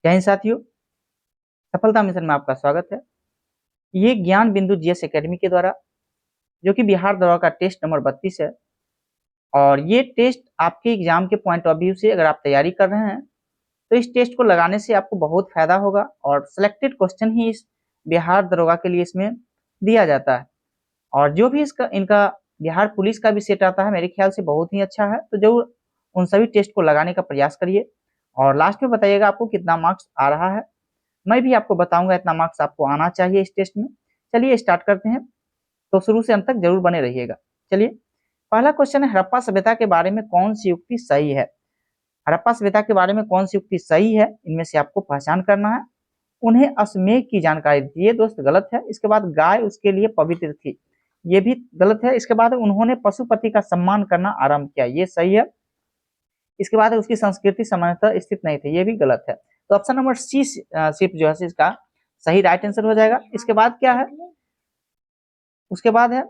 जय हिंद साथियों, सफलता मिशन में आपका स्वागत है। ये ज्ञान बिंदु जीएस एकेडमी के द्वारा जो कि बिहार दौरा का टेस्ट नंबर 32 है और ये टेस्ट आपके एग्जाम के पॉइंट ऑफ व्यू से अगर आप तैयारी कर रहे हैं तो इस टेस्ट को लगाने से आपको बहुत फायदा होगा और सिलेक्टेड क्वेश्चन ही इस बिहार दरोगा के लिए इसमें दिया जाता है। और जो भी इसका इनका बिहार पुलिस का भी सेट आता है मेरे ख्याल से बहुत ही अच्छा है, तो जरूर उन सभी टेस्ट को लगाने का प्रयास करिए और लास्ट में बताइएगा आपको कितना मार्क्स आ रहा है। मैं भी आपको बताऊंगा इतना मार्क्स आपको आना चाहिए इस टेस्ट में। चलिए स्टार्ट करते हैं, तो शुरू से अंत तक जरूर बने रहिएगा। चलिए, पहला क्वेश्चन है, हड़प्पा सभ्यता के बारे में कौन सी युक्ति सही है। हड़प्पा सभ्यता के बारे में कौन सी युक्ति सही है, इनमें से आपको पहचान करना है। उन्हें अश्वमेध की जानकारी दी, ये दोस्त गलत है। इसके बाद गाय उसके लिए पवित्र थी, ये भी गलत है। इसके बाद उन्होंने पशुपति का सम्मान करना आरंभ किया, ये सही है। इसके बाद उसकी संस्कृति सामान्यतः स्थित नहीं थी, ये भी गलत है। तो ऑप्शन नंबर सी सिर्फ जो है इसका सही राइट आंसर हो जाएगा। इसके बाद क्या है, उसके बाद है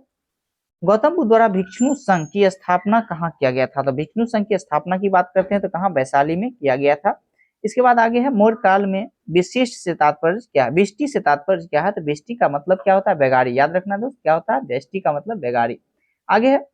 गौतम बुद्ध द्वारा भिक्षु संघ की स्थापना कहाँ किया गया था। तो भिक्षु संघ की स्थापना की बात करते हैं तो कहाँ, वैशाली में किया गया था। इसके बाद आगे है मौर्य काल में विशिष्ट से तात्पर्य क्या, विष्टि से तात्पर्य क्या है। तो विष्टि का मतलब क्या होता है, बेगारी। याद रखना दोस्त, क्या होता है, विष्टि का मतलब बेगारी। आगे है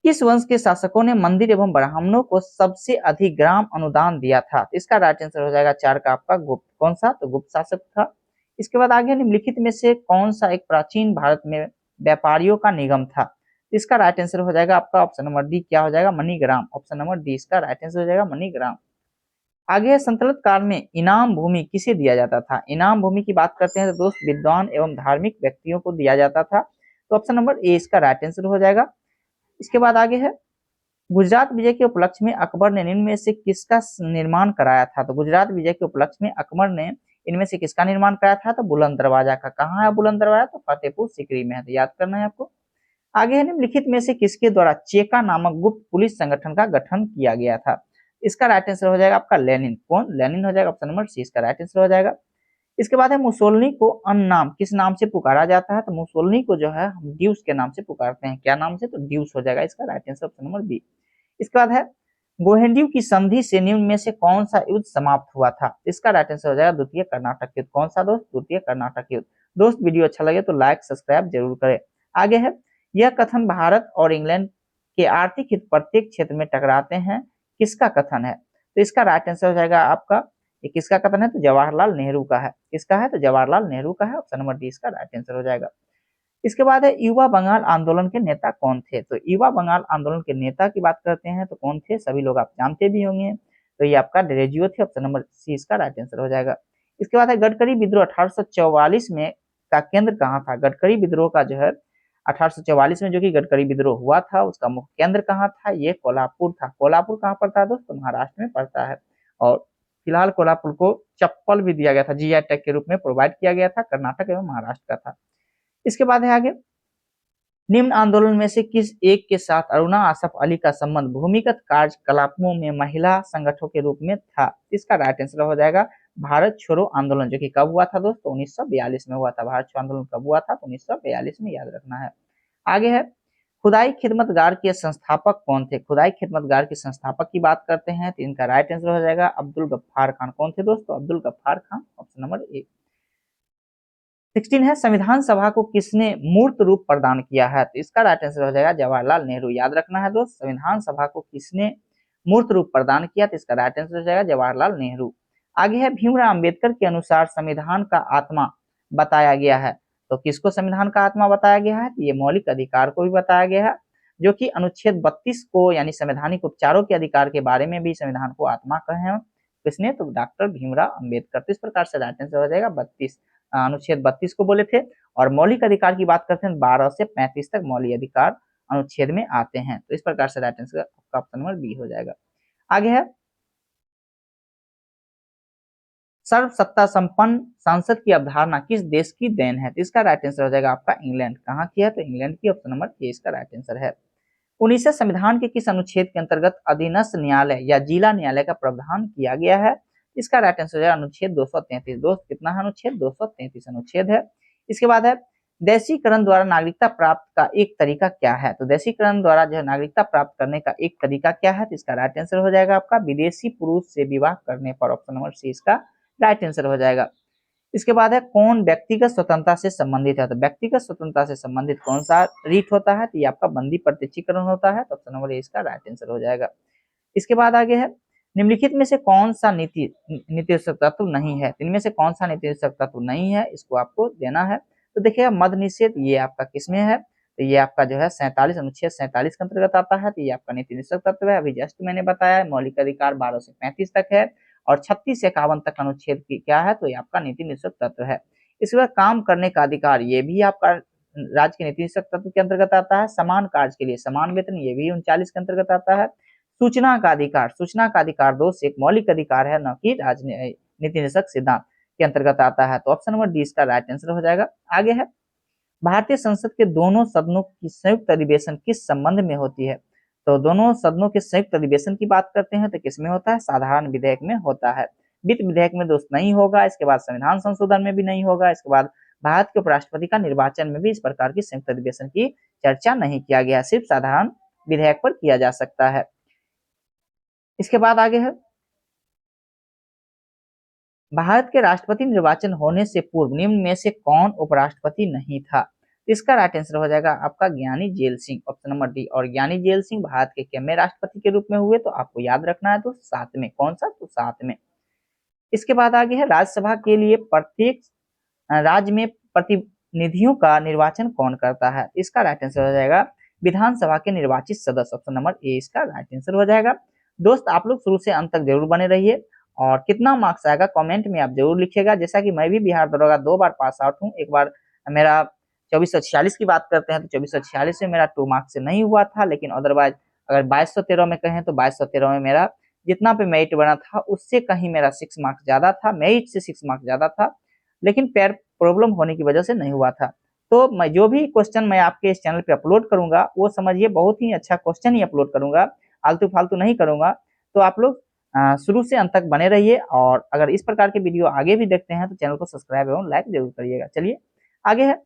किस वंश के शासकों ने मंदिर एवं ब्राह्मणों को सबसे अधिक ग्राम अनुदान दिया था। इसका राइट आंसर हो जाएगा 4 का आपका गुप्त। कौन सा, तो गुप्त शासक था। इसके बाद आगे निम्नलिखित में से कौन सा एक प्राचीन भारत में व्यापारियों का निगम था। इसका राइट आंसर हो जाएगा आपका ऑप्शन नंबर डी, क्या हो जाएगा, मणिग्राम। ऑप्शन नंबर डी इसका राइट आंसर हो जाएगा, मणिग्राम। आगे है संतुलित काल में इनाम भूमि किसे दिया जाता था। इनाम भूमि की बात करते हैं तो दोस्त विद्वान एवं धार्मिक व्यक्तियों को दिया जाता था। तो ऑप्शन नंबर ए इसका राइट आंसर हो जाएगा। इसके बाद आगे है गुजरात विजय के उपलक्ष्य में अकबर ने निम्न में से किसका निर्माण कराया था। तो गुजरात विजय के उपलक्ष्य में अकबर ने इनमें से किसका निर्माण कराया था। तो बुलंद दरवाजा का। कहाँ है बुलंद दरवाजा, तो फतेहपुर सीकरी में है, तो याद करना है आपको। आगे है निम्नलिखित में से किसके द्वारा चेका नामक गुप्त पुलिस संगठन का गठन किया गया था। इसका राइट आंसर हो जाएगा आपका लेनिन। कौन, लेनिन हो जाएगा, ऑप्शन नंबर सी इसका राइट आंसर हो जाएगा। इसके बाद है मुसोलिनी को अन्य नाम किस नाम से पुकारा जाता है। तो मुसोलिनी को जो है हम ड्यूस के नाम से पुकारते हैं, क्या नाम से, तो ड्यूस हो जाएगा इसका right answer, option number B. इसके बाद है गोहेंड्यू की संधि से निम्न में से कौन सा युद्ध समाप्त हुआ था। इसका राइट आंसर हो जाएगा द्वितीय कर्नाटक युद्ध। कौन सा दोस्त, द्वितीय कर्नाटक युद्ध। दोस्त वीडियो अच्छा लगे तो लाइक सब्सक्राइब जरूर करें। आगे है यह कथन भारत और इंग्लैंड के आर्थिक हित प्रत्येक क्षेत्र में टकराते हैं, किसका कथन है। तो इसका राइट आंसर हो जाएगा आपका, ये किसका कथन है, तो जवाहरलाल नेहरू का है। किसका है, तो जवाहरलाल नेहरू का है। ऑप्शन नंबर डी इसका राइट आंसर हो जाएगा। इसके बाद है युवा बंगाल आंदोलन के नेता कौन थे। तो युवा बंगाल आंदोलन के नेता की बात करते हैं तो कौन थे, सभी लोग आप जानते भी होंगे, तो ये आपका डेरेजियो थे। ऑप्शन नंबर सी इसका राइट आंसर हो जाएगा। इसके बाद है गडकरी विद्रोह 1844 में का केंद्र कहाँ था। गडकरी विद्रोह का जो है 1844 में जो कि गडकरी विद्रोह हुआ था उसका मुख्य केंद्र कहाँ था, ये कोल्हापुर था। कोल्हापुर कहाँ पड़ता है दोस्तों, महाराष्ट्र में पड़ता है। और फिलहाल कोल्हापुर को चप्पल भी दिया गया था, जीआई टैग के रूप में प्रोवाइड किया गया था, कर्नाटक एवं महाराष्ट्र का था। इसके बाद है आगे निम्न आंदोलन में से किस एक के साथ अरुणा आसफ अली का संबंध भूमिगत कार्यकलापों में महिला संगठनों के रूप में था। इसका राइट आंसर हो जाएगा भारत छोड़ो आंदोलन, जो कि कब हुआ था दोस्तों, 1942 में हुआ था। भारत छोड़ो आंदोलन कब हुआ था, तो 1942 में, याद रखना है। आगे है खुदाई खिदमतगार के संस्थापक कौन थे। खुदाई खिदमतगार के संस्थापक की बात करते हैं तो इनका राइट आंसर हो जाएगा अब्दुल गफ्फार खान। कौन थे दोस्तों, Abdul Ghaffar Khan. Option number A. 16 है संविधान सभा को किसने मूर्त रूप प्रदान किया है। तो इसका राइट आंसर हो जाएगा जवाहरलाल नेहरू। याद रखना है दोस्त, संविधान सभा को किसने मूर्त रूप प्रदान किया, तो इसका राइट आंसर हो जाएगा जवाहरलाल नेहरू। आगे है भीमराव अंबेडकर के अनुसार संविधान का आत्मा बताया गया है। तो किसको संविधान का आत्मा बताया गया है, तो ये मौलिक अधिकार को भी बताया गया है, जो कि अनुच्छेद 32 को यानी संवैधानिक उपचारों के अधिकार के बारे में भी संविधान को आत्मा कहे हैं। किसने, तो डॉक्टर भीमराव अंबेडकर। तो इस प्रकार से राइट आंसर हो जाएगा 32, अनुच्छेद 32 को बोले थे। और मौलिक अधिकार की बात करते हैं 12 से 35 तक मौलिक अधिकार अनुच्छेद में आते हैं। तो इस प्रकार से राइट आंसर आपका ऑप्शन नंबर बी हो जाएगा। आगे है सर्व सत्ता संपन्न संसद की अवधारणा किस देश की देन है। तो इसका राइट आंसर हो जाएगा आपका इंग्लैंड। कहाँ की है, तो इंग्लैंड की। ऑप्शन नंबर ए इसका राइट आंसर है। 19 संविधान के किस अनुच्छेद के अंतर्गत अधीनस्थ न्यायालय या जिला न्यायालय का प्रावधान किया गया है। इसका राइट आंसर हो जाएगा अनुच्छेद 233। दोस्त कितना है अनुच्छेद, 233 अनुच्छेद है। इसके बाद है देशीकरण द्वारा नागरिकता प्राप्त का एक तरीका क्या है? तो देशीकरण द्वारा जो है नागरिकता प्राप्त करने का एक तरीका क्या है? तो इसका राइट आंसर हो जाएगा आपका विदेशी पुरुष से विवाह करने पर, ऑप्शन नंबर सी इसका राइट आंसर हो जाएगा। इसके बाद है कौन व्यक्तिगत स्वतंत्रता से संबंधित है? तो व्यक्तिगत स्वतंत्रता से संबंधित कौन सा रीट होता है? तो ये आपका बंदी प्रत्यक्षीकरण होता है, तो ऑप्शन नंबर ए इसका राइट आंसर हो जाएगा। इसके बाद आगे है निम्नलिखित में से कौन सा नीतिशक तत्व नहीं है? इनमें से कौन सा नीतिशक तत्व नहीं है, इसको आपको देना है। तो देखिएगा मद निषेध ये आपका किसमें है? तो ये आपका जो है 47 अनुच्छेद 47 के अंतर्गत आता है, तो ये आपका नीति निषेध तत्व है। अभी जस्ट मैंने बताया मौलिक अधिकार 12 से 35 तक है और 36 से 51 तक अनुच्छेद की क्या है? तो ये आपका नीति निषेध तत्व है। इसके बाद काम करने का अधिकार, ये भी आपका राज्य के नीति निषेध तत्व के अंतर्गत आता है। समान कार्य के लिए समान वेतन, ये भी 39 के अंतर्गत आता है। सूचना का अधिकार, सूचना का अधिकार दोस्त एक मौलिक अधिकार है, न कि नीति निषेध सिद्धांत के अंतर्गत आता है, तो ऑप्शन नंबर डी इसका राइट आंसर हो जाएगा। आगे है भारतीय संसद के दोनों सदनों की संयुक्त अधिवेशन किस संबंध में होती है? तो दोनों सदनों के संयुक्त अधिवेशन की बात करते हैं तो किसमें होता है? साधारण विधेयक में होता है। वित्त विधेयक में दोस्त नहीं होगा। इसके बाद संविधान संशोधन में भी नहीं होगा। इसके बाद भारत के उपराष्ट्रपति का निर्वाचन में भी इस प्रकार की संयुक्त अधिवेशन की चर्चा नहीं किया गया, सिर्फ साधारण विधेयक पर किया जा सकता है। इसके बाद आगे है भारत के राष्ट्रपति निर्वाचन होने से पूर्व निम्न में से कौन उपराष्ट्रपति नहीं था? इसका राइट आंसर हो जाएगा आपका Giani Zail Singh, option number D. और ज्ञानी जेल सिंह भारत के कितवें राष्ट्रपति के रूप में हुए? तो आपको याद रखना है तो 7वें। कौन सा? तो 7वें। इसके बाद आगे है राज्यसभा के लिए प्रत्येक राज्य में प्रतिनिधियों का निर्वाचन कौन करता है? इसका राइट आंसर हो जाएगा विधानसभा के निर्वाचित सदस्य, ऑप्शन नंबर ए इसका राइट आंसर हो जाएगा। दोस्त आप लोग शुरू से अंत तक जरूर बने रहिए और कितना मार्क्स आएगा कमेंट में आप जरूर लिखिएगा। जैसा कि मैं भी बिहार दरोगा 2 बार पास आउट हूँ। एक बार मेरा 2446 की बात करते हैं तो 2446 में मेरा 2 मार्क्स से नहीं हुआ था, लेकिन अदरवाइज अगर 2213 में कहें तो 2213 में मेरा जितना पे मेरिट बना था उससे कहीं मेरा 6 मार्क्स ज्यादा था, मेरिट से 6 मार्क्स ज्यादा था, लेकिन पैर प्रॉब्लम होने की वजह से नहीं हुआ था। तो मैं जो भी क्वेश्चन मैं आपके इस चैनल पे अपलोड करूंगा वो समझिए बहुत ही अच्छा क्वेश्चन ही अपलोड करूंगा, आलतू फालतू नहीं करूंगा। तो आप लोग शुरू से अंत तक बने रहिए और अगर इस प्रकार के वीडियो आगे भी देखते हैं तो चैनल को सब्सक्राइब एवं लाइक जरूर करिएगा। चलिए आगे है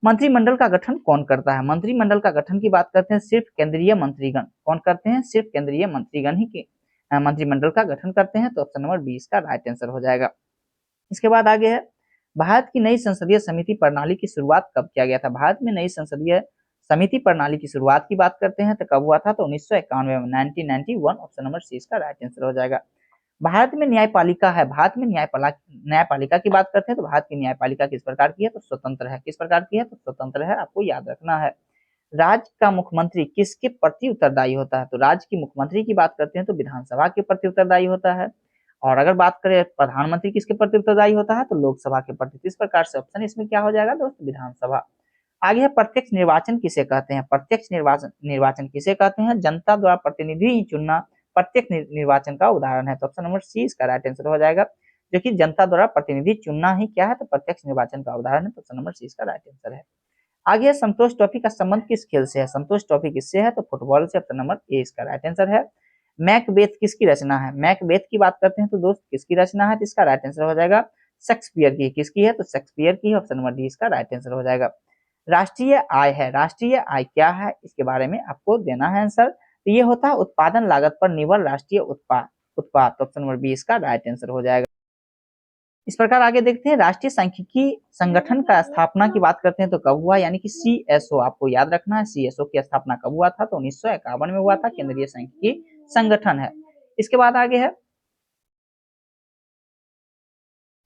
मंत्रिमंडल का गठन कौन करता है? मंत्रिमंडल का गठन की बात करते हैं सिर्फ केंद्रीय मंत्रीगण। कौन करते हैं? सिर्फ केंद्रीय मंत्रीगण ही मंत्रिमंडल का गठन करते हैं, तो ऑप्शन नंबर 20 का राइट आंसर हो जाएगा। इसके बाद आगे है भारत की नई संसदीय समिति प्रणाली की शुरुआत कब किया गया था? भारत में नई संसदीय समिति प्रणाली की शुरुआत की बात करते हैं तो कब हुआ था? तो 1991 में, 1991, ऑप्शन नंबर सी इसका राइट आंसर हो जाएगा। भारत में न्यायपालिका है, भारत में न्यायपालिका की बात करते हैं तो भारत की न्यायपालिका किस प्रकार की है? तो स्वतंत्र है। किस प्रकार की है? तो स्वतंत्र है, आपको याद रखना है। राज्य का मुख्यमंत्री किसके प्रति उत्तरदायी होता है? तो राज्य की मुख्यमंत्री की बात करते हैं तो विधानसभा के प्रति उत्तरदायी होता है। और अगर बात करें प्रधानमंत्री किसके प्रति उत्तरदायी होता है? तो लोकसभा के प्रति। इस प्रकार से ऑप्शन इसमें क्या हो जाएगा दोस्त? विधानसभा। आगे है प्रत्यक्ष निर्वाचन किसे कहते हैं? प्रत्यक्ष निर्वाचन किसे कहते हैं? जनता द्वारा प्रतिनिधि ही चुनना प्रत्यक्ष निर्वाचन का उदाहरण है, तो ऑप्शन नंबर सी इसका राइट आंसर हो जाएगा। जो कि जनता द्वारा प्रतिनिधि चुनना ही क्या है? तो प्रत्यक्ष निर्वाचन का उदाहरण है, तो ऑप्शन नंबर सी इसका राइट आंसर है। आगे संतोष ट्रॉफी का संबंध किस खेल से है? संतोष ट्रॉफी किससे है? तो फुटबॉल से, ऑप्शन नंबर ए इसका राइट आंसर है। मैकबेथ किसकी रचना है? मैकबेथ की बात करते हैं तो दोस्त किसकी रचना है? तो इसका राइट आंसर हो जाएगा शेक्सपियर की। किसकी है? तो शेक्सपियर की, ऑप्शन नंबर डी इसका राइट आंसर हो जाएगा। राष्ट्रीय आय है, राष्ट्रीय आय क्या है? इसके बारे में आपको देना है आंसर। तो ये होता है उत्पादन लागत पर निर्भर राष्ट्रीय उत्पाद, ऑप्शन नंबर बी इसका राइट आंसर हो जाएगा। इस प्रकार आगे देखते हैं राष्ट्रीय सांख्यिकी संगठन का स्थापना की बात करते हैं तो कब हुआ? यानी कि सीएसओ, आपको याद रखना है सीएसओ की स्थापना कब हुआ था? तो 1951 में हुआ था, केंद्रीय सांख्यिकी संगठन है। इसके बाद आगे है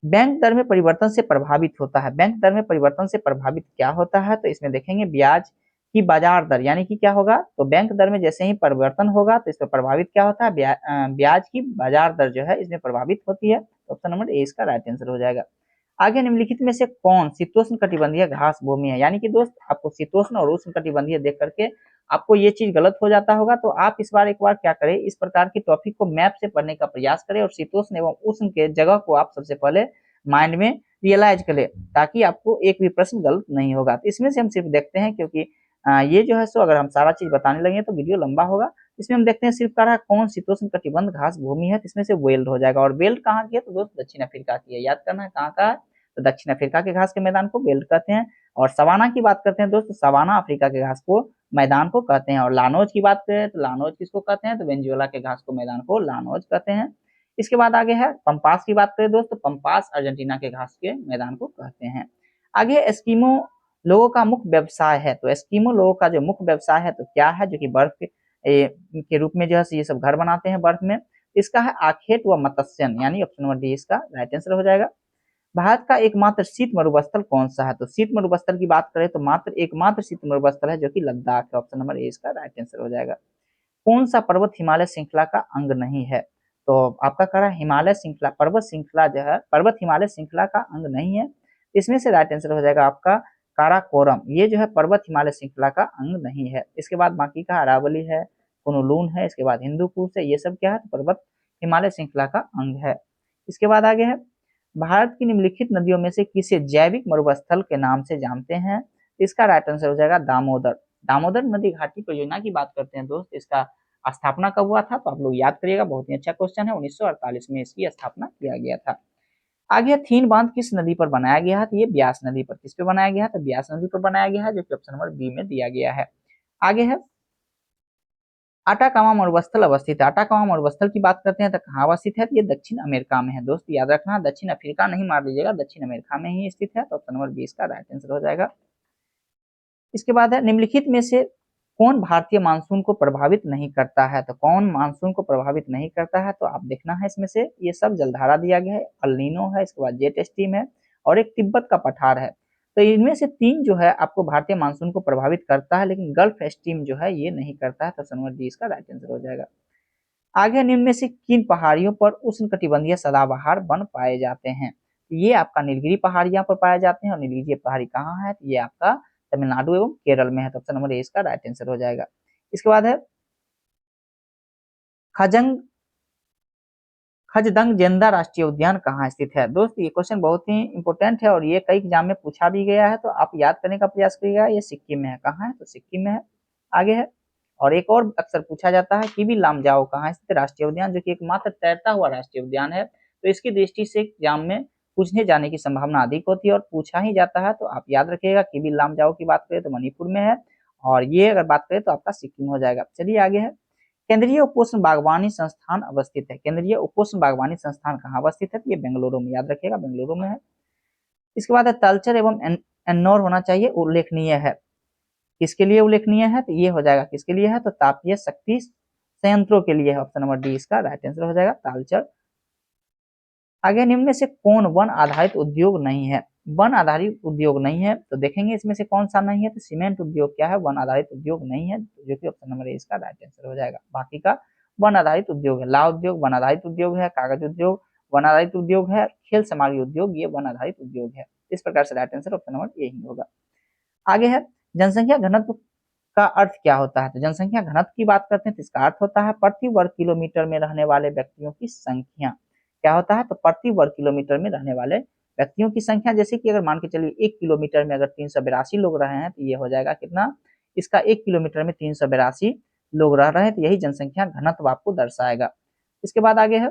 बैंक दर में परिवर्तन से प्रभावित होता है। बैंक दर में परिवर्तन से प्रभावित क्या होता है? तो इसमें देखेंगे ब्याज की बाजार दर, यानी कि क्या होगा? तो बैंक दर में जैसे ही परिवर्तन होगा तो इसमें प्रभावित क्या होता है? ब्याज की बाजार दर जो है इसमें प्रभावित होती है, तो ऑप्शन नंबर ए इसका राइट आंसर हो जाएगा। आगे निम्नलिखित में से कौन शीतोष्ण कटिबंधीय घास भूमि है? यानी कि दोस्त आपको शीतोष्ण और उष्ण कटिबंधीय देख करके आपको ये चीज गलत हो जाता होगा, तो आप इस बार एक बार क्या करें, इस प्रकार की टॉपिक को मैप से पढ़ने का प्रयास करें और शीतोष्ण एवं उष्ण के जगह को आप सबसे पहले माइंड में रियलाइज करें, ताकि आपको एक भी प्रश्न गलत नहीं होगा। तो इसमें से हम सिर्फ देखते हैं, क्योंकि ये जो है सो अगर हम सारा चीज बताने लगे तो वीडियो लंबा होगा। इसमें हम देखते हैं सिर्फ कह रहा है कौन शीतोष्ण कटिबंध घास भूमि है, तो इसमें से वेल्ड हो जाएगा। और वेल्ड कहाँ की है? तो दोस्त दक्षिण अफ्रीका की है। याद करना है कहाँ का है? तो दक्षिण अफ्रीका के घास के मैदान को बेल्ट कहते हैं। और सवाना की बात करते हैं दोस्त, सवाना अफ्रीका के घास को मैदान को कहते हैं। और लानोज की बात करें तो लानोज किसको कहते हैं, तो वेनेजुएला के घास को मैदान को लानोज कहते हैं। इसके बाद आगे है पंपास की बात करें दोस्त, पंपास अर्जेंटीना के घास के मैदान को कहते हैं। आगे एस्किमो लोगों का मुख्य व्यवसाय है, तो एस्किमो लोगों का जो मुख्य व्यवसाय है तो क्या है, जो कि बर्फ के रूप में जो है ये सब घर बनाते हैं बर्फ में। इसका है आखेट व मत्स्यन, यानी ऑप्शन नंबर डी इसका राइट आंसर हो जाएगा। भारत का एकमात्र शीत मरुस्थल कौन सा है, तो शीत मरुस्थल की बात करें तो मात्र एकमात्र शीत मरुस्थल है जो कि लद्दाख है, ऑप्शन नंबर ए इसका राइट आंसर हो जाएगा। कौन सा पर्वत हिमालय श्रृंखला का अंग नहीं है, तो आपका कह रहा है हिमालय श्रृंखला, पर्वत श्रृंखला जो है पर्वत हिमालय श्रृंखला का अंग नहीं है, इसमें से राइट आंसर हो जाएगा आपका काराकोरम, ये जो है पर्वत हिमालय श्रृंखला का अंग नहीं है। इसके बाद बाकी का अरावली है, कुनलून है, इसके बाद हिंदूकुश है, ये सब क्या है, तो पर्वत हिमालय श्रृंखला का अंग है। इसके बाद आगे है भारत की निम्नलिखित नदियों में से किसे जैविक मरुस्थल के नाम से जानते हैं, इसका राइट आंसर हो जाएगा दामोदर। दामोदर नदी घाटी परियोजना की बात करते हैं दोस्त, इसका स्थापना कब हुआ था, तो आप लोग याद करिएगा, बहुत ही अच्छा क्वेश्चन है, 1948 में इसकी स्थापना किया गया था। आगे थीन बांध किस नदी पर बनाया गया है, तो ये ब्यास नदी पर, किस पे बनाया गया है, तो ब्यास नदी पर बनाया गया है, जो कि ऑप्शन नंबर बी में दिया गया है। आगे है आटाकामा मरुस्थल अवस्थित है, आटाकामा मरुस्थल की बात करते हैं तो कहाँ अवस्थित है, तो ये दक्षिण अमेरिका में है दोस्त, याद रखना, दक्षिण अफ्रीका नहीं मार लीजिएगा, दक्षिण अमेरिका में ही स्थित है, तो ऑप्शन नंबर 20 का राइट आंसर हो जाएगा। इसके बाद है निम्नलिखित में से कौन भारतीय मानसून को प्रभावित नहीं करता है, तो कौन मानसून को प्रभावित नहीं करता है, तो आप देखना है इसमें से, ये सब जलधारा दिया गया है, अल नीनो है, इसके बाद जेट स्ट्रीम है और एक तिब्बत का पठार है। तो इनमें से 3 जो है आपको भारतीय मानसून को प्रभावित करता है, लेकिन गल्फ स्ट्रीम जो है ये नहीं करता है, तो ऑप्शन नंबर डी इसका राइट आंसर हो जाएगा। आगे निम्न में से किन पहाड़ियों पर उष्णकटिबंधीय सदाबहार वन पाए जाते हैं, ये आपका नीलगिरी पहाड़ियां पर पाए जाते हैं, और नीलगिरी पहाड़ी कहाँ है, तो ये आपका तमिलनाडु एवं केरल में है, तो ऑप्शन नंबर ए इसका राइट आंसर हो जाएगा। इसके बाद है खजंग खजदंगजेंदा राष्ट्रीय उद्यान कहाँ स्थित है, दोस्त ये क्वेश्चन बहुत ही इंपॉर्टेंट है और ये कई एग्जाम में पूछा भी गया है, तो आप याद करने का प्रयास करिएगा। ये सिक्किम में है, कहाँ है, तो सिक्किम में है। आगे है और एक और अक्सर पूछा जाता है किबी लामजाओ कहाँ स्थित राष्ट्रीय उद्यान, जो कि एकमात्र तैरता हुआ राष्ट्रीय उद्यान है, तो इसकी दृष्टि से एग्जाम में पूछने जाने की संभावना अधिक होती है और पूछा ही जाता है, तो आप याद रखिएगा किबी लामजाओ की बात करें तो मणिपुर में है, और ये अगर बात करें तो आपका सिक्किम हो जाएगा। चलिए आगे है केंद्रीय उपोष्ण बागवानी संस्थान अवस्थित है, केंद्रीय उपोष्ण बागवानी संस्थान कहाँ अवस्थित है, ये बेंगलुरु में, याद रखिएगा बेंगलुरु में है। इसके बाद है तलचर एवं एन्नौर होना चाहिए उल्लेखनीय है, किसके लिए उल्लेखनीय है, तो ये हो जाएगा किसके लिए है, तो तापीय शक्ति संयंत्रों के लिए है, ऑप्शन नंबर डी इसका राइट आंसर हो जाएगा तालचर। आगे निम्न में से कौन वन आधारित उद्योग नहीं है, वन आधारित उद्योग नहीं है, तो देखेंगे इसमें से कौन सा नहीं है, तो सीमेंट उद्योग क्या है, वन आधारित उद्योग नहीं है, जो कि ऑप्शन नंबर ए इसका राइट आंसर हो जाएगा। बाकी का वन आधारित उद्योग है, ला उद्योग वन आधारित उद्योग है, कागज उद्योग वन आधारित उद्योग है, खेल सामग्री उद्योग ये वन आधारित उद्योग है। इस प्रकार से right answer option number A ही होगा। आगे है जनसंख्या घनत्व का अर्थ क्या होता है, तो जनसंख्या घनत्व की बात करते हैं तो इसका अर्थ होता है प्रति वर्ग किलोमीटर में रहने वाले व्यक्तियों की संख्या, क्या होता है, तो प्रति वर्ग किलोमीटर में रहने वाले व्यक्तियों की संख्या। जैसे कि अगर मान के चलिए 1 किलोमीटर में अगर 382 लोग रहे हैं, तो ये हो जाएगा कितना, इसका 1 किलोमीटर में 382 लोग रह रहे हैं, तो यही जनसंख्या घनत्व आपको दर्शाएगा। इसके बाद आगे है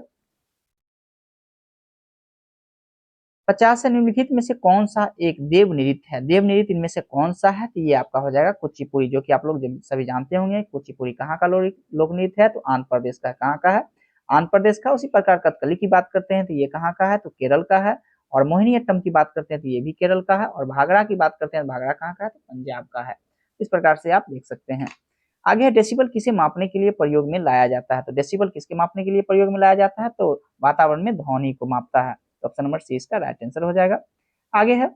50 से निम्नलिखित में से कौन सा एक देव नृत्य है, देव नृत्य इनमें से कौन सा है, तो ये आपका हो जाएगा कुचिपुड़ी, जो कि आप लोग सभी जानते होंगे। कुचिपुड़ी कहाँ का लोक नृत्य है, तो आंध्र प्रदेश का, कहाँ का है, आंध्र प्रदेश का। उसी प्रकार कथकली की बात करते हैं तो ये कहाँ का है, तो केरल का है। और मोहिनीअट्टम की बात करते हैं तो ये भी केरल का है। और भागड़ा की बात करते हैं, भागड़ा कहाँ का है, तो पंजाब का है। इस प्रकार से आप देख सकते हैं। आगे है डेसिबल किसे मापने के लिए प्रयोग में लाया जाता है, तो डेसिबल किसके मापने के लिए प्रयोग में लाया जाता है, तो वातावरण में ध्वनि को मापता है, तो ऑप्शन नंबर सी इसका राइट आंसर हो जाएगा। आगे है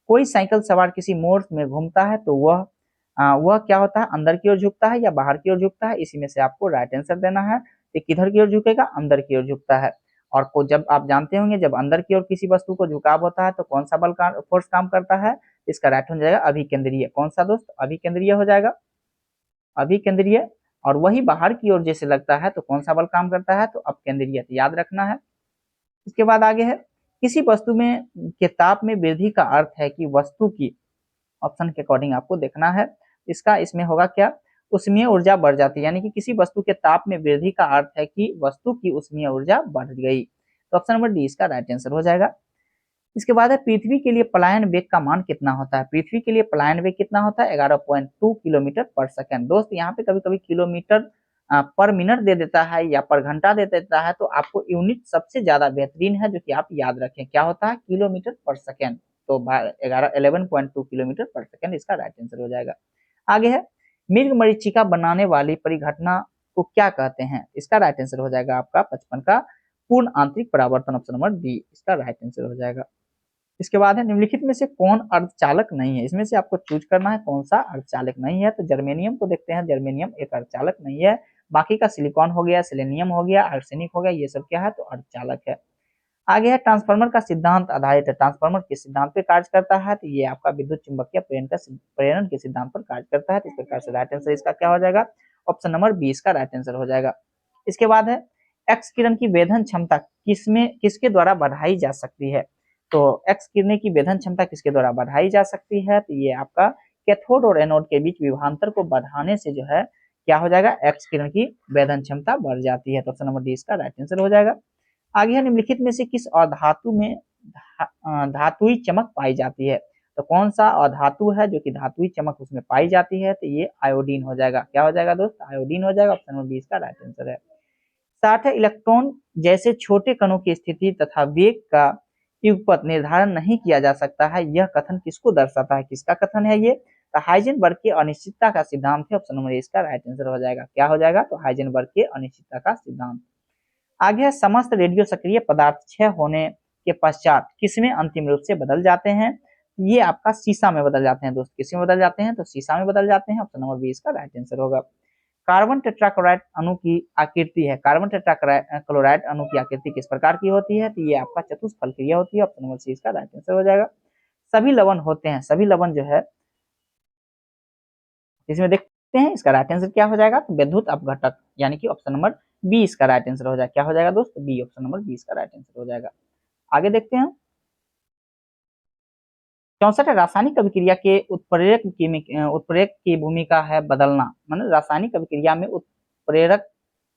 कोई साइकिल सवार किसी मोड़ में घूमता है तो वह क्या होता है, अंदर की ओर झुकता है या बाहर की ओर झुकता है, इसी में से आपको राइट आंसर देना है। ये किधर की ओर झुकेगा, अंदर की ओर झुकता है। और को जब आप जानते होंगे जब अंदर की ओर किसी वस्तु को झुकाव होता है तो कौन सा बल का फोर्स काम करता है, इसका राइट हो जाएगा अभिकेंद्रीय। कौन सा दोस्त, अभिकेंद्रीय हो जाएगा, अभिकेंद्रीय। और वही बाहर की ओर जैसे लगता है तो कौन सा बल काम करता है, तो अपकेंद्रीय, तो याद रखना है। इसके बाद आगे है किसी वस्तु में के ताप में वृद्धि का अर्थ है कि वस्तु की, ऑप्शन के अकॉर्डिंग आपको देखना है, इसका इसमें होगा क्या, उष्मीय ऊर्जा बढ़ जाती है, यानी कि किसी वस्तु के ताप में वृद्धि का अर्थ है कि वस्तु की उष्मीय ऊर्जा बढ़ गई, तो ऑप्शन नंबर डी इसका राइट आंसर हो जाएगा। इसके बाद है पृथ्वी के लिए पलायन वेग का मान कितना होता है। पृथ्वी के लिए पलायन वेग कितना होता है 11.2 किलोमीटर पर सेकंड। दोस्त यहाँ पे कभी कभी किलोमीटर पर मिनट दे देता है या पर घंटा दे देता है, तो आपको यूनिट सबसे ज्यादा बेहतरीन है जो कि आप याद रखें, क्या होता है किलोमीटर पर सेकंड। तो 11.2 किलोमीटर पर सेकंड इसका राइट आंसर हो जाएगा। आगे है मृग मरीचिका बनाने वाली परिघटना को क्या कहते हैं। इसका राइट आंसर हो जाएगा आपका 55 का पूर्ण आंतरिक परावर्तन, ऑप्शन नंबर डी इसका राइट आंसर हो जाएगा। इसके बाद है निम्नलिखित में से कौन अर्धचालक नहीं है। इसमें से आपको चूज करना है कौन सा अर्धचालक नहीं है। तो जर्मेनियम को देखते हैं, जर्मेनियम एक अर्धचालक नहीं है। बाकी का सिलिकॉन हो गया, सेलेनियम हो गया, आर्सेनिक हो गया, ये सब क्या है तो अर्धचालक है। आगे है ट्रांसफार्मर का सिद्धांत आधारित है। ट्रांसफार्मर किस सिद्धांत पे कार्य करता है, तो ये आपका विद्युत चुंबकीय प्रेरण के सिद्धांत पर कार्य करता है। तो इस प्रकार से राइट आंसर इसका क्या हो जाएगा, ऑप्शन नंबर 20 का राइट आंसर हो जाएगा। इसके बाद है एक्स किरण की वेधन क्षमता किसके द्वारा बढ़ाई जा सकती है। तो एक्स किरण की वेधन क्षमता किसके द्वारा बढ़ाई जा सकती है, तो ये आपका कैथोड और एनोड के बीच विभवांतर को बढ़ाने से जो है क्या हो जाएगा, एक्स किरण की वेधन क्षमता बढ़ जाती है। तो ऑप्शन नंबर डी इसका राइट आंसर हो जाएगा। आगे है निम्नलिखित में से किस अधातु में धातुई चमक पाई जाती है। तो कौन सा अधातु है जो कि धातुई चमक उसमें पाई जाती है, तो ये आयोडीन हो जाएगा। क्या हो जाएगा दोस्त, आयोडीन हो जाएगा। ऑप्शन नंबर 20 का राइट आंसर है। 60 इलेक्ट्रॉन जैसे छोटे कणों की स्थिति तथा वेग का युगपत निर्धारण नहीं किया जा सकता है, यह कथन किसको दर्शाता है। किसका कथन है ये, तो हाइजेनबर्ग की अनिश्चितता का सिद्धांत है। ऑप्शन नंबर इसका राइट आंसर हो जाएगा। क्या हो जाएगा, तो हाइजेनबर्ग के अनिश्चितता का सिद्धांत। आगे है समस्त रेडियो सक्रिय पदार्थ क्षय होने के पश्चात किसमें अंतिम रूप से बदल जाते हैं। ये आपका शीशा में बदल जाते हैं दोस्त। किसमें बदल जाते हैं, तो शीशा में बदल जाते हैं। ऑप्शन नंबर 20 का राइट आंसर होगा। कार्बन टेट्राक्लोराइड अणु की आकृति है। कार्बन टेट्राक्लोराइड अणु की आकृति किस प्रकार की होती है, तो ये आपका चतुष्फल क्रिया होती है। ऑप्शन नंबर सी इसका राइट आंसर हो जाएगा। सभी लवण होते हैं, सभी लवण जो है इसमें देखते हैं, इसका राइट आंसर क्या हो जाएगा, तो विद्युत अपघटक, यानी कि ऑप्शन नंबर 20 का राइट आंसर हो जाएगा। क्या हो जाएगा दोस्त, बी ऑप्शन नंबर 20 का राइट आंसर हो जाएगा। आगे देखते हैं 64 रासायनिक अभिक्रिया के उत्प्रेरक की भूमिका है बदलना। मतलब रासायनिक अभिक्रिया में उत्प्रेरक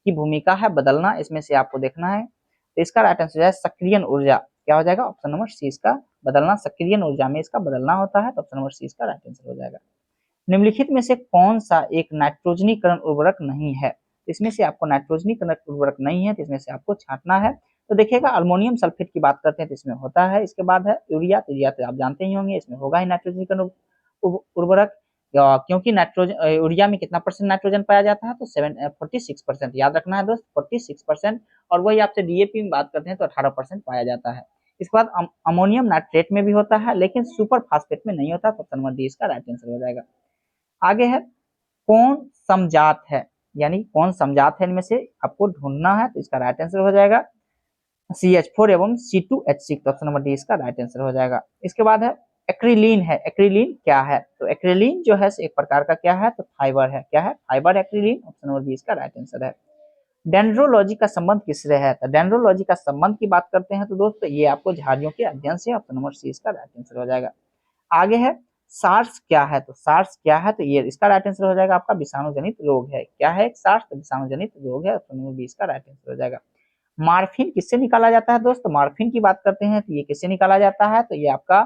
की भूमिका है बदलना। इसमें से आपको देखना है, तो इसका राइट आंसर है सक्रियण ऊर्जा। क्या हो जाएगा, ऑप्शन नंबर सी इसका बदलना, सक्रियण ऊर्जा में इसका बदलना होता है। तो ऑप्शन नंबर सी इसका राइट आंसर हो जाएगा। निम्नलिखित में से कौन सा एक नाइट्रोजनीकरण उर्वरक नहीं है। इसमें से आपको नाइट्रोजनीकरण उर्वरक नहीं है, तो इसमें से आपको छांटना है। तो देखिएगा अल्मोनियम सल्फेट की बात करते हैं तो इसमें होता है। इसके बाद है यूरिया, तो यूरिया तो आप जानते ही होंगे, इसमें होगा ही नाइट्रोजनीकरण उर्वरक, क्योंकि नाइट्रोजन यूरिया में कितना परसेंट नाइट्रोजन पाया जाता है, तो 46%। याद रखना है दोस्त 46%। और वही आपसे डीएपी में बात करते हैं तो 18% पाया जाता है। इसके बाद अमोनियम नाइट्रेट में भी होता है, लेकिन सुपर फास्फेट में नहीं होता। तो ऑप्शन नंबर डी इसका राइट आंसर हो जाएगा। आगे है कौन समजात है, यानी कौन समजात है इनमें से आपको ढूंढना है। तो इसका राइट आंसर हो जाएगा CH4 एवं C2H6। ऑप्शन नंबर डी इसका राइट आंसर हो जाएगा। इसके बाद है एक्रिलीन है। एक्रिलीन क्या है, तो एक्रिलीन जो है एक प्रकार का क्या है, तो फाइबर है। क्या है, फाइबर एक्रिलीन। ऑप्शन नंबर बी इसका राइट आंसर है। डेंड्रोलॉजी का संबंध किससे है, तो डेंड्रोलॉजी का संबंध की बात करते हैं तो दोस्तों ये आपको झाड़ियों के अध्ययन से। ऑप्शन नंबर सी इसका राइट आंसर हो जाएगा। आगे है सार्स क्या है, तो सार्स क्या है, तो ये इसका राइट आंसर हो जाएगा आपका विषाणु जनित रोग है। क्या है सार्स, तो विषाणु जनित रोग है। ऑप्शन नंबर 20 का राइट आंसर हो जाएगा। मार्फिन किससे निकाला जाता है दोस्त, मार्फिन की बात करते हैं तो ये किससे निकाला जाता है, तो ये आपका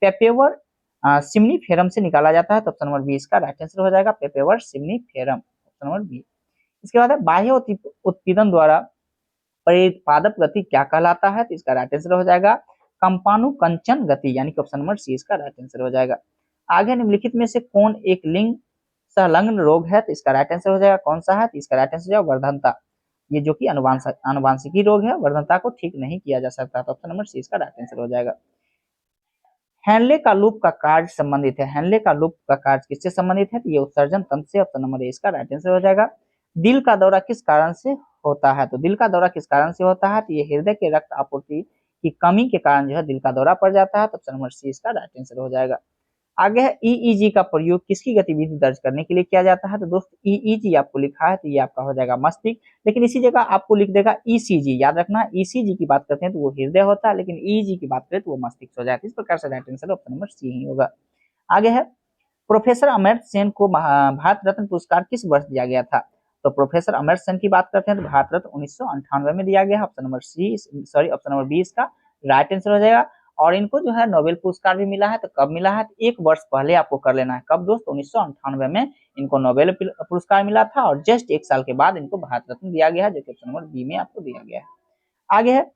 पेपेवर सिम्नीफेरम से निकाला जाता है। तो ऑप्शन नंबर 20 का राइट आंसर हो जाएगा पेपेवर सिम्नीफेरम। Option number B. इसके बाद है बाह्य उत्पीड़न द्वारा परिपादप गति क्या कहलाता है, तो इसका राइट आंसर हो जाएगा कंपानुकंचन गति, यानी कि ऑप्शन नंबर सी इसका राइट आंसर हो जाएगा। आगे निम्नलिखित में से कौन एक लिंग संलग्न रोग है, तो इसका राइट आंसर हो जाएगा कौन सा है, तो इसका राइट आंसर हो जाएगा वर्धनता। ये जो कि अनुवांशिकी रोग है, वर्धनता को ठीक नहीं किया जा सकता। तो ऑप्शन नंबर सी इसका राइट आंसर हो जाएगा। हैनले का लूप का कार्य संबंधित है। हैनले का लूप का कार्य किससे संबंधित है, तो ये उत्सर्जन तंत्र से। ऑप्शन नंबर ए इसका राइट आंसर हो जाएगा। दिल का दौरा किस कारण से होता है, तो दिल का दौरा किस कारण से होता है, तो ये हृदय के रक्त आपूर्ति की कमी के कारण जो है दिल का दौरा पड़ जाता है। तो ऑप्शन नंबर सी इसका राइट आंसर हो जाएगा। आगे है ईईजी का प्रयोग किसकी गतिविधि दर्ज करने के लिए किया जाता है, तो दोस्त ईईजी आपको लिखा है तो ये आपका हो जाएगा मस्तिष्क, लेकिन इसी जगह आपको लिख देगा ईसीजी। याद रखना ईसीजी की बात करते हैं तो वो हृदय होता है, लेकिन ईईजी की बात करें तो वो मस्तिष्क हो जाता है। इस प्रकार से right answer option number C ही होगा। आगे है प्रोफेसर अमर्त्य सेन को भारत रत्न पुरस्कार किस वर्ष दिया गया था, तो प्रोफेसर अमर्त्य सेन की बात करते हैं तो भारत रत्न 1998 में दिया गया है। Option number C, sorry option number 20 का राइट आंसर हो जाएगा। और इनको जो है नोबेल पुरस्कार भी मिला है। तो कब मिला है? तो 1 वर्ष पहले आपको कर लेना है। कब दोस्त? 1998 में इनको नोबेल पुरस्कार मिला था और जस्ट 1 साल के बाद इनको भारत रत्न दिया गया है, जो कि ऑप्शन नंबर बी में आपको दिया गया है। आगे है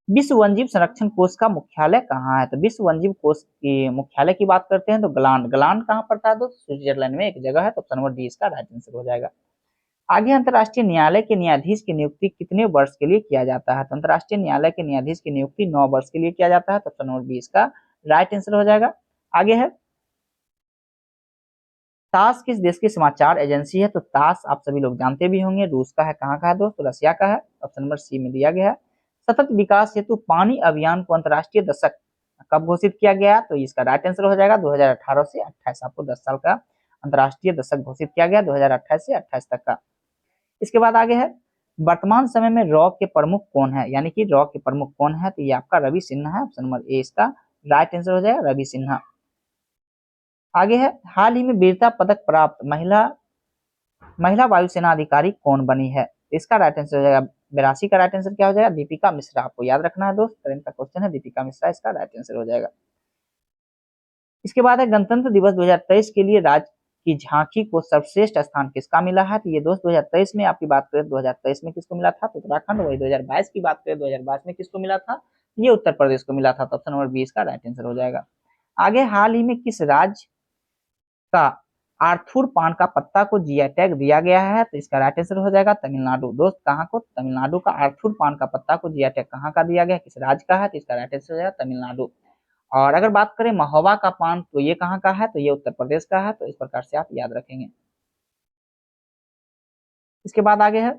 विश्व वन्यजीव संरक्षण कोष का मुख्यालय कहाँ है? तो विश्व वन्यजीव कोष की मुख्यालय की बात करते हैं तो ग्लांड कहाँ पड़ता है दोस्त? स्विट्जरलैंड में एक जगह है। तो ऑप्शन नंबर डी इसका राइट आंसर हो जाएगा। आगे अंतर्राष्ट्रीय न्यायालय के न्यायाधीश की नियुक्ति कितने वर्ष के लिए किया जाता है? तो अंतर्राष्ट्रीय न्यायालय के न्यायाधीश की नियुक्ति 9 वर्ष के लिए किया जाता है। तो ऑप्शन नंबर बी इसका राइट आंसर हो जाएगा। आगे है तास किस देश की समाचार एजेंसी है? तो तास आप सभी लोग जानते भी होंगे, रूस का है। कहाँ का है दोस्त? तो रसिया का है। ऑप्शन नंबर सी में दिया गया है। सतत विकास हेतु पानी अभियान को अंतर्राष्ट्रीय दशक कब घोषित किया गया? तो इसका राइट आंसर हो जाएगा 2018 से 28। आपको 10 साल का अंतर्राष्ट्रीय दशक घोषित किया गया 2028 से 28 तक का। इसके बाद आगे है वर्तमान समय में रॉ के प्रमुख कौन है? यानी कि रॉ के प्रमुख कौन है? तो ये आपका रवि सिन्हा है। ऑप्शन नंबर ए इसका राइट आंसर हो जाएगा, रवि सिन्हा। आगे है हाल ही में वीरता पदक प्राप्त महिला वायुसेना अधिकारी कौन बनी है? इसका राइट आंसर हो जाएगा 82 का राइट आंसर क्या हो जाएगा? दीपिका मिश्रा। आपको याद रखना है दोस्त, करंट का क्वेश्चन है, दीपिका मिश्रा इसका राइट आंसर हो जाएगा। इसके बाद है गणतंत्र दिवस 2023 के लिए राज्य की झांकी को सर्वश्रेष्ठ स्थान किसका मिला है? तो ये दोस्त 2023 में आपकी बात करें 2023 में किसको मिला था? तो उत्तराखंड। वही 2022 की बात करें 2022 में किसको मिला था? ये उत्तर प्रदेश को मिला था। तो ऑप्शन नंबर 20 का राइट आंसर हो जाएगा। आगे हाल ही में किस राज्य का आर्थुर पान का पत्ता को जीआई टैग दिया गया है? तो इसका राइट आंसर हो जाएगा तमिलनाडु। दोस्त कहाँ को? तमिलनाडु का आर्थुर पान का पत्ता को जीआई टैग कहाँ का दिया गया? किस राज्य का है? तो इसका राइट आंसर हो जाएगा तमिलनाडु। और अगर बात करें महोबा का पान तो ये कहाँ का है? तो ये उत्तर प्रदेश का है। तो इस प्रकार से आप याद रखेंगे। इसके बाद आगे है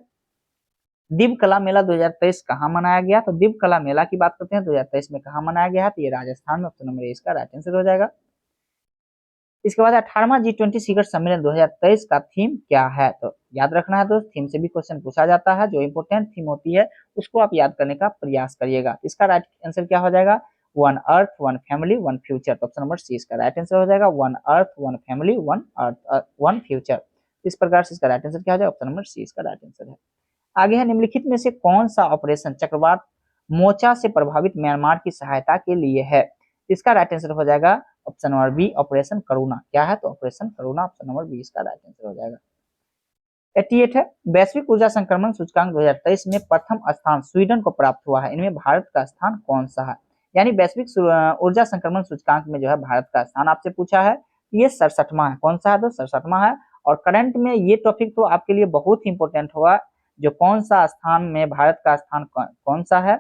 दिव्य कला मेला 2023 कहाँ मनाया गया? तो दिव्य कला मेला की बात करते हैं 2023 में कहाँ मनाया गया है? तो ये राजस्थान में। ऑप्शन नंबर ए इसका राइट आंसर हो जाएगा। इसके बाद 18वां G20 शिखर सम्मेलन 2023 का थीम क्या है? तो याद रखना है दोस्त, थीम से भी क्वेश्चन पूछा जाता है। जो इंपोर्टेंट थीम होती है उसको आप याद करने का प्रयास करिएगा। इसका राइट आंसर क्या हो जाएगा? One earth one family one future. तो ऑप्शन नंबर सी इसका राइट आंसर हो जाएगा। One earth one family one earth one future. इस प्रकार से इसका राइट आंसर क्या हो जाएगा? ऑप्शन नंबर सी इसका राइट आंसर है। आगे है निम्नलिखित में से कौन सा ऑपरेशन चक्रवात मोचा से प्रभावित म्यांमार की सहायता के लिए है? इसका राइट आंसर हो जाएगा ऑप्शन नंबर बी ऑपरेशन करुणा। क्या है? तो ऑपरेशन करुणा। ऑप्शन नंबर बी इसका राइट आंसर हो जाएगा। 88 है वैश्विक ऊर्जा संक्रमण सूचकांक 2023 में प्रथम स्थान स्वीडन को प्राप्त हुआ है। इनमें भारत का स्थान कौन सा है? यानी वैश्विक ऊर्जा संक्रमण सूचकांक में जो है भारत का स्थान आपसे पूछा है। ये 67वां है। कौन सा है? तो 67वां है। और करंट में ये टॉपिक तो आपके लिए बहुत ही इंपॉर्टेंट होगा, जो कौन सा स्थान में भारत का स्थान कौन सा है।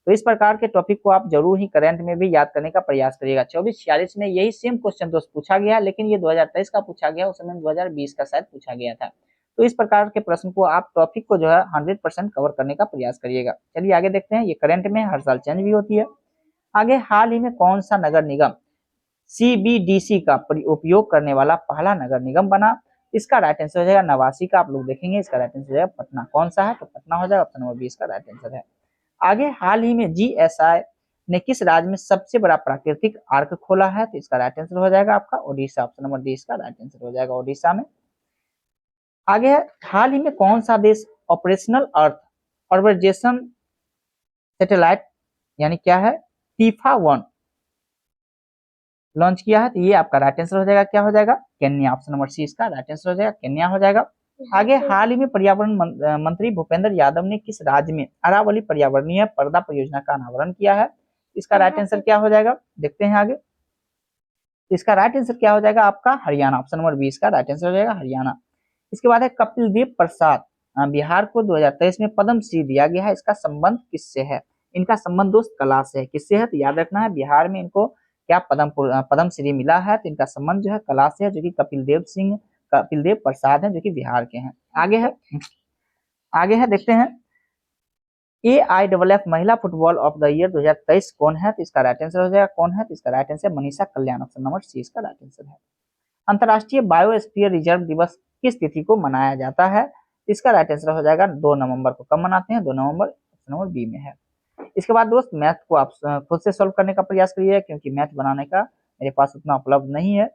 तो इस प्रकार के टॉपिक को आप जरूर ही करंट में भी याद करने का प्रयास करिएगा। 2446 में यही सेम क्वेश्चन दोस्त पूछा गया, लेकिन ये 2023 का पूछा गया, उस समय 2020 का शायद पूछा गया था। तो इस प्रकार के प्रश्न को आप टॉपिक को जो है 100% कवर करने का प्रयास करिएगा। चलिए आगे देखते हैं। ये करंट में हर साल चेंज भी होती है। आगे हाल ही में कौन सा नगर निगम CBDC का उपयोग करने वाला पहला नगर निगम बना? इसका राइट आंसर हो जाएगा 89 का। आप लोग देखेंगे इसका राइट आंसर हो जाएगा पटना। कौन सा है? तो पटना हो जाएगा। ऑप्शन नंबर 20 का राइट आंसर है। आगे हाल ही में GSI ने किस राज्य में सबसे बड़ा प्राकृतिक आर्क खोला है? तो इसका राइट आंसर हो जाएगा आपका ओडिशा। ऑप्शन नंबर डी इसका राइट आंसर हो जाएगा, ओडिशा में। आगे है हाल ही में कौन सा देश ऑपरेशनल अर्थ ऑर्बिटेशन सैटेलाइट यानी क्या है TIFA-1 लॉन्च किया है? तो ये आपका राइट आंसर हो जाएगा। क्या हो जाएगा? केन्या। ऑप्शन नंबर सी इसका राइट आंसर हो जाएगा, केन्या हो जाएगा। आगे हाल ही में पर्यावरण मंत्री भूपेंद्र यादव ने किस राज्य में अरावली पर्यावरणीय पर्दा परियोजना का अनावरण किया है? इसका राइट आंसर क्या हो जाएगा? देखते हैं आगे। इसका राइट आंसर क्या हो जाएगा आपका? हरियाणा। ऑप्शन नंबर 20 का राइट आंसर हो जाएगा, हरियाणा। इसके बाद है कपिल देव प्रसाद बिहार को 2023 में पद्म श्री दिया गया है। इसका संबंध किससे है? इनका संबंध दोस्त कला से है। किससे है? तो याद रखना है बिहार में इनको क्या पद्म श्री मिला है। तो इनका संबंध जो है कला से है, जो कि कपिल देव प्रसाद है, जो कि बिहार के हैं। आगे है देखते हैं AIFF महिला फुटबॉल ऑफ द ईयर 2023 कौन है? तो इसका राइट आंसर हो जाएगा कौन है? तो इसका राइट आंसर मनीषा कल्याण। ऑप्शन नंबर सी इसका राइट आंसर है। अंतरराष्ट्रीय बायोस्फीयर रिजर्व दिवस किस तिथि को मनाया जाता है? इसका राइट आंसर हो जाएगा 2 नवंबर को। कब मनाते हैं? 2 नवंबर। ऑप्शन नंबर बी में है। इसके बाद दोस्त मैथ को आप खुद से सॉल्व करने का प्रयास करिए, क्योंकि मैथ बनाने का मेरे पास उतना उपलब्ध नहीं है।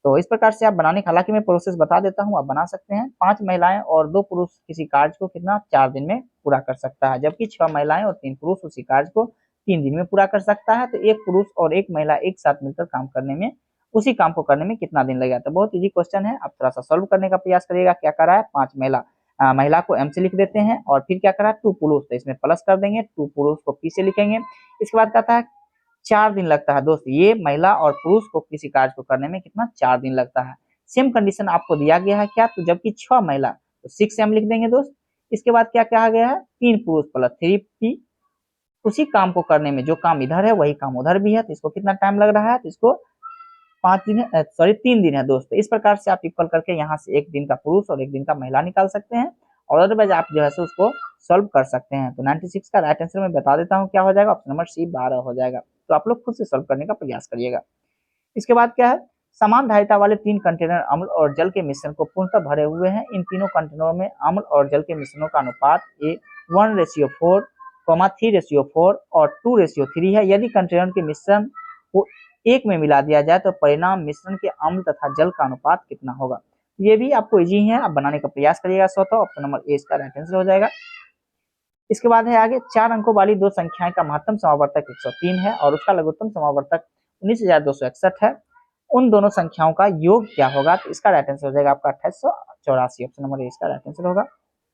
तो इस प्रकार से आप बनाने, हालांकि मैं प्रोसेस बता देता हूं, आप बना सकते हैं। 5 महिलाएं और 2 पुरुष किसी कार्य को कितना 4 दिन में पूरा कर सकता है, जबकि 6 महिलाएं और 3 पुरुष उसी कार्य को 3 दिन में पूरा कर सकता है, तो एक पुरुष और एक महिला एक साथ मिलकर काम करने में, उसी काम को करने में कितना दिन लगेगा। तो बहुत इजी क्वेश्चन है, आप थोड़ा सा सॉल्व करने का प्रयास करिएगा। क्या करा है, 5 महिला को एम से लिख देते हैं और फिर क्या करा 2 पुरुष, तो इसमें प्लस कर देंगे, 2 पुरुष को पी से लिखेंगे। इसके बाद कहता है 4 दिन लगता है दोस्त, ये महिला और पुरुष को किसी कार्य को करने में कितना 4 दिन लगता है। सेम कंडीशन आपको दिया गया है क्या, तो जबकि 6 महिला तो 6 एम लिख देंगे दोस्त। इसके बाद क्या कहा गया है, 3 पुरुष प्लस 3 पी, उसी काम को करने में जो काम इधर है वही काम उधर भी है, तो इसको कितना टाइम लग रहा है, तो इसको 5 दिन है, सॉरी 3 दिन है दोस्त। इस प्रकार से आप इक्वल करके यहाँ से एक दिन का पुरुष और एक दिन का महिला निकाल सकते हैं, और अदरवाइज आप जो है सो उसको सॉल्व कर सकते हैं। तो 96 का राइट आंसर मैं बता देता हूँ क्या हो जाएगा, ऑप्शन नंबर सी 12 हो जाएगा। तो आप लोग खुद से सॉल्व करने का प्रयास करिएगा। इसके बाद क्या है, समान धारिता वाले 3 कंटेनर अम्ल और जल के मिश्रण को पूर्णतः भरे हुए हैं। इन तीनों कंटेनरों में अम्ल और जल के मिश्रणों का अनुपात 1:4, 3:4 और 2:3 है। यदि कंटेनर के मिश्रण को एक में मिला दिया जाए तो परिणाम मिश्रण के अम्ल तथा जल का अनुपात कितना होगा। ये भी आपको इजी है, आप बनाने का प्रयास करिएगा स्वतः। ऑप्शन नंबर ए इसका राइट आंसर हो जाएगा। इसके बाद है आगे, 4 अंकों वाली दो संख्याएं का महत्तम समावर्तक 103 है और उसका लघुत्तम समावर्तक 19,261 है। उन दोनों संख्याओं का योग क्या होगा, तो इसका राइट आंसर हो जाएगा आपका 2884। ऑप्शन नंबर ए इसका राइट आंसर होगा।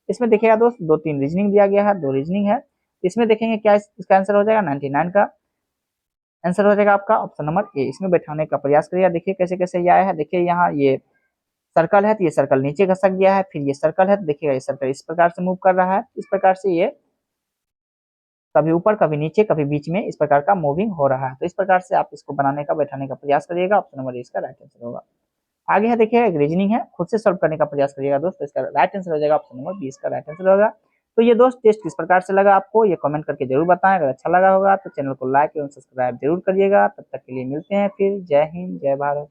इसमें देखिएगा दोस्त 2-3 रीजनिंग दिया गया है, 2 रीजनिंग है। इसमें देखेंगे क्या इसका आंसर हो जाएगा, 99 का आंसर हो जाएगा आपका ऑप्शन नंबर ए। इसमें बैठाने का प्रयास करिए, देखिए कैसे कैसे ये आया है। देखिए यहाँ ये सर्कल है तो ये सर्कल नीचे खसक गया है, फिर ये सर्कल है तो देखिएगा ये सर्कल इस प्रकार से मूव कर रहा है। इस प्रकार से ये कभी ऊपर कभी नीचे कभी बीच में इस प्रकार का मूविंग हो रहा है। तो इस प्रकार से आप इसको बनाने का बैठाने का प्रयास करिएगा। ऑप्शन नंबर ए इसका राइट आंसर होगा। आगे है देखिए एक रीजनिंग है, खुद से सॉल्व करने का प्रयास करिएगा दोस्त। इसका राइट आंसर हो जाएगा ऑप्शन नंबर बी इसका राइट आंसर होगा। तो ये दोस्त टेस्ट किस प्रकार से लगा आपको, ये कमेंट करके जरूर बताएं। अगर अच्छा लगा होगा तो चैनल को लाइक एवं सब्सक्राइब जरूर करिएगा। तब तक के लिए मिलते हैं फिर। जय हिंद, जय भारत।